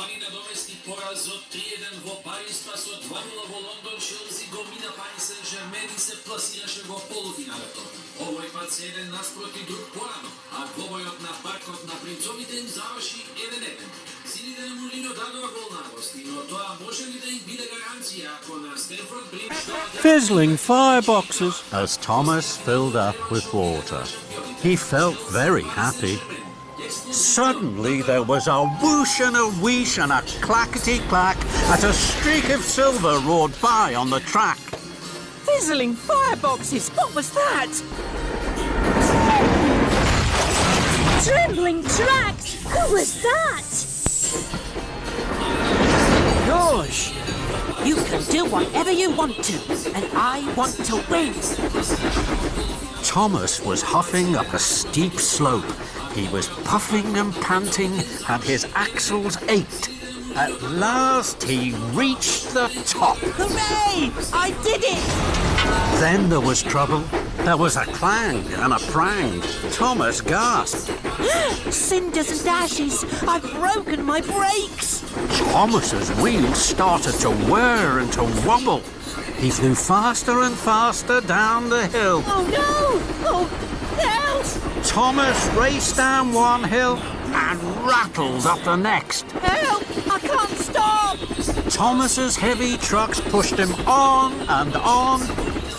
Zvani na domestný poraz od 3-1 vo Paris pas od 2-0 vo London Chelsea go mina Paris Saint-Germain i se plasiraše vo polufinále. Ovoj pac jeden nasproti druh porano, a dvobojot na parkot na princový deň završí 1-1. Sili da mu Lino dadova gol návosti, no to a može li da im bide garancija ako na Stamford Bridge... Fizzling fireboxes. As Thomas filled up with water, he felt very happy. Suddenly there was a whoosh and a wheesh and a clackety-clack as a streak of silver roared by on the track. Fizzling fireboxes! What was that? Trembling tracks! Who was that? Gosh! You can do whatever you want to, and I want to win. Thomas was huffing up a steep slope. He was puffing and panting, and his axles ached. At last he reached the top. Hooray! I did it! Then there was trouble. There was a clang and a prang. Thomas gasped. Cinders and ashes! I've broken my brakes! Thomas's wheels started to whir and to wobble. He flew faster and faster down the hill. Oh no! Oh, help! Thomas raced down one hill and rattled up the next. Help! I can't stop! Thomas's heavy trucks pushed him on and on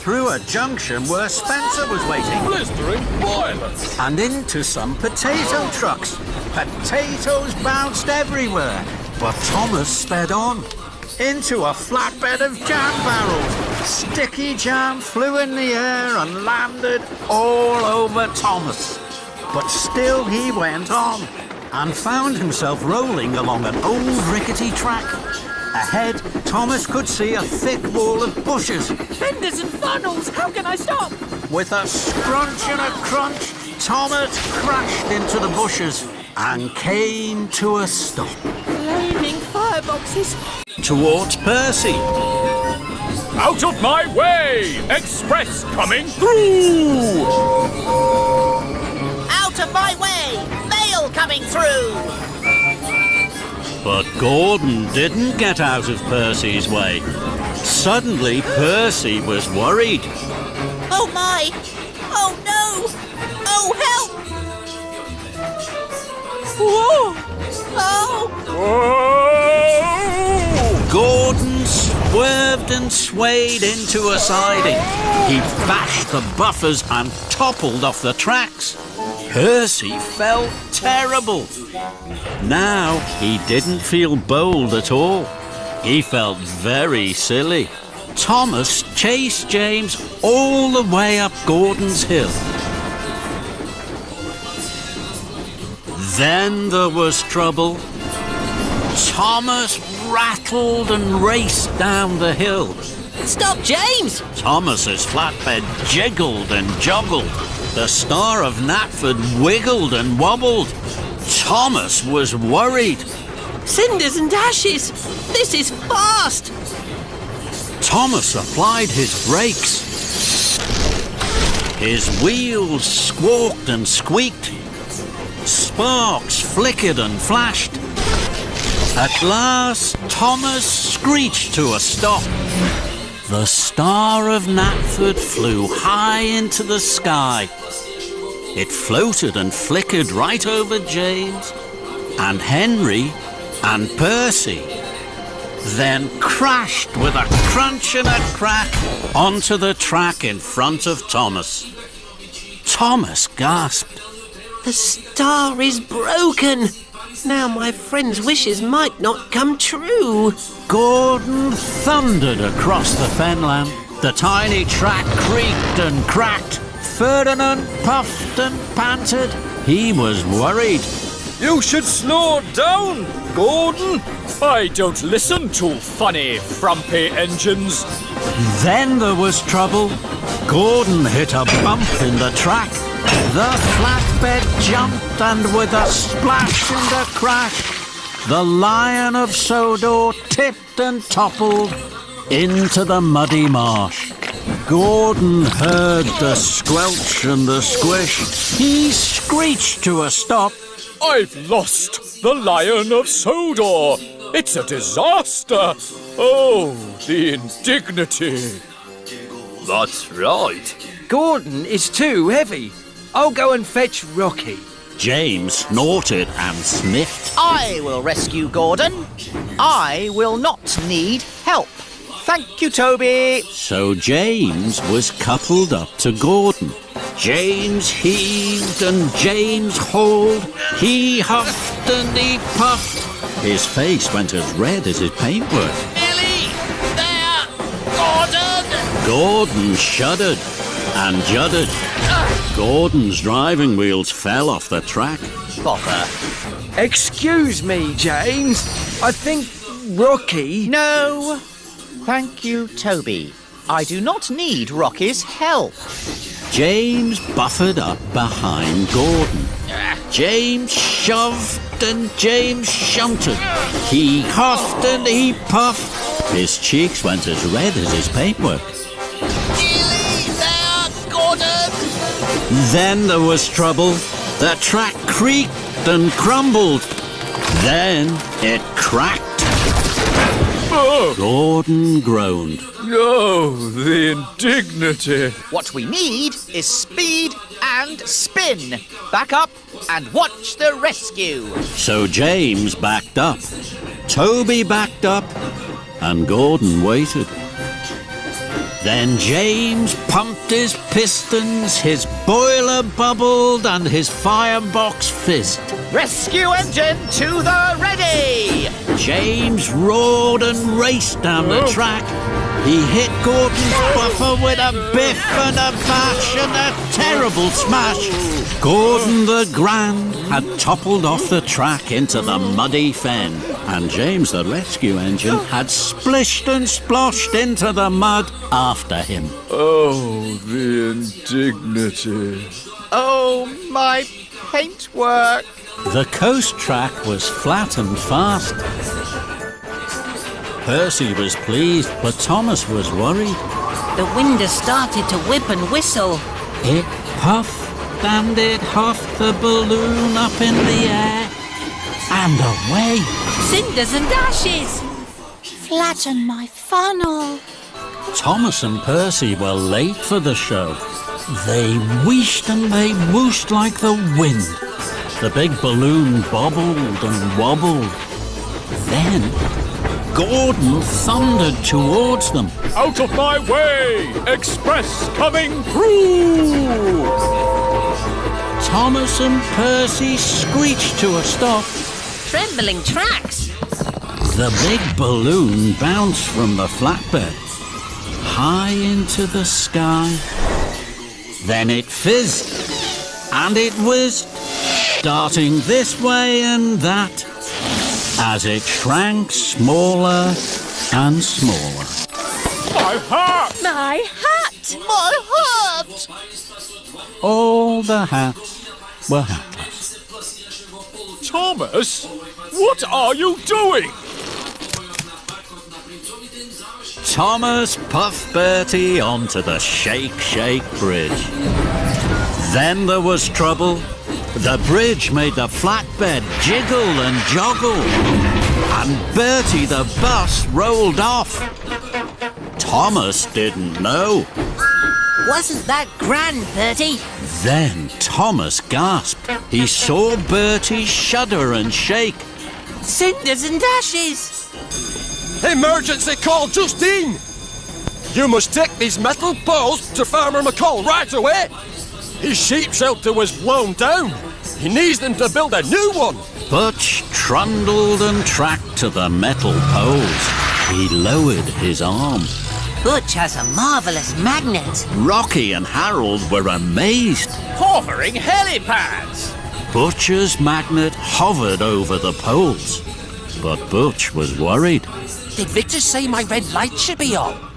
through a junction where Spencer was waiting. Blistering violence. And into some potato trucks. Potatoes bounced everywhere, but Thomas sped on. Into a flatbed of jam barrels. Sticky jam flew in the air and landed all over Thomas. But still he went on and found himself rolling along an old rickety track. Ahead, Thomas could see a thick wall of bushes. Fenders and funnels! How can I stop? With a scrunch and a crunch, Thomas crashed into the bushes and came to a stop. Flaming fireboxes! Towards Percy. Out of my way! Express coming through! Out of my way! Mail coming through! But Gordon didn't get out of Percy's way. Suddenly, Percy was worried. Oh my! Oh no! Oh help! Whoa! Oh! Whoa! Gordon swerved and swayed into a siding. He bashed the buffers and toppled off the tracks. Percy felt terrible. Now he didn't feel bold at all. He felt very silly. Thomas chased James all the way up Gordon's hill. Then there was trouble. Thomas rattled and raced down the hill. Stop, James! Thomas's flatbed jiggled and joggled. The Star of Knapford wiggled and wobbled. Thomas was worried. Cinders and ashes! This is fast! Thomas applied his brakes. His wheels squawked and squeaked. Sparks flickered and flashed. At last, Thomas screeched to a stop. The Star of Knapford flew high into the sky. It floated and flickered right over James and Henry and Percy, then crashed with a crunch and a crack onto the track in front of Thomas. Thomas gasped. The star is broken! Now my friend's wishes might not come true. Gordon thundered across the fenland. The tiny track creaked and cracked. Ferdinand puffed and panted. He was worried. You should slow down, Gordon. I don't listen to funny, frumpy engines. Then there was trouble. Gordon hit a bump in the track. The flatbed jumped, and with a splash and a crash, the Lion of Sodor tipped and toppled into the muddy marsh. Gordon heard the squelch and the squish. He screeched to a stop. I've lost the Lion of Sodor. It's a disaster! Oh, the indignity! That's right. Gordon is too heavy. I'll go and fetch Rocky. James snorted and sniffed. I will rescue Gordon. I will not need help. Thank you, Toby. So James was coupled up to Gordon. James heaved and James hauled. He huffed and he puffed. His face went as red as his paintwork. Nearly there, Gordon. Gordon shuddered and juddered. Gordon's driving wheels fell off the track. Bother. Excuse me, James. I think Rocky... No. Thank you, Toby. I do not need Rocky's help. James buffered up behind Gordon. James shoved and James shunted. He huffed and he puffed. His cheeks went as red as his paintwork. Nearly there, Gordon. Then there was trouble. The track creaked and crumbled. Then it cracked. Gordon groaned. Oh, the indignity! What we need is speed and spin. Back up and watch the rescue. So James backed up. Toby backed up. And Gordon waited. Then James pumped his pistons, his boiler bubbled, and his firebox fizzed. Rescue engine to the ready. James roared and raced down the track. He hit Gordon's buffer with a biff and a bash and a terrible smash. Gordon the Grand had toppled off the track into the muddy fen, and James the Rescue Engine had splished and sploshed into the mud after him. Oh, the indignity! Oh, my paintwork. The coast track was flat and fast. Percy was pleased, but Thomas was worried. The wind has started to whip and whistle. It puffed and it huffed the balloon up in the air and away. Cinders and ashes. Flatten my funnel. Thomas and Percy were late for the show. They wheeshed and they whooshed like the wind. The big balloon bobbled and wobbled. Then Gordon thundered towards them. Out of my way! Express coming through! Thomas and Percy screeched to a stop. Trembling tracks. The big balloon bounced from the flatbed high into the sky. Then it fizzed and it whizzed, darting this way and that as it shrank smaller and smaller. My hat! My hat! My hat! All the hats were hatless. Thomas, what are you doing? Thomas puffed Bertie onto the Shake Shake Bridge. Then there was trouble. The bridge made the flatbed jiggle and joggle, and Bertie the bus rolled off. Thomas didn't know. Wasn't that grand, Bertie? Then Thomas gasped. He saw Bertie shudder and shake. Cinders and ashes. Emergency call, Justine! You must take these metal poles to Farmer McCall right away. His sheep shelter was blown down. He needs them to build a new one. Butch trundled and tracked to the metal poles. He lowered his arm. Butch has a marvellous magnet. Rocky and Harold were amazed. Hovering helipads. Butch's magnet hovered over the poles. But Butch was worried. Did Victor say my red light should be on?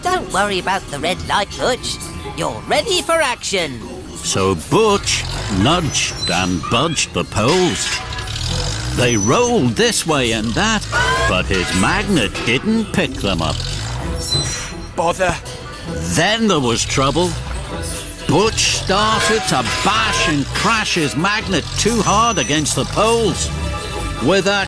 Don't worry about the red light, Butch. You're ready for action. So Butch nudged and budged the poles. They rolled this way and that, but his magnet didn't pick them up. Bother. Then there was trouble. Butch started to bash and crash his magnet too hard against the poles. With a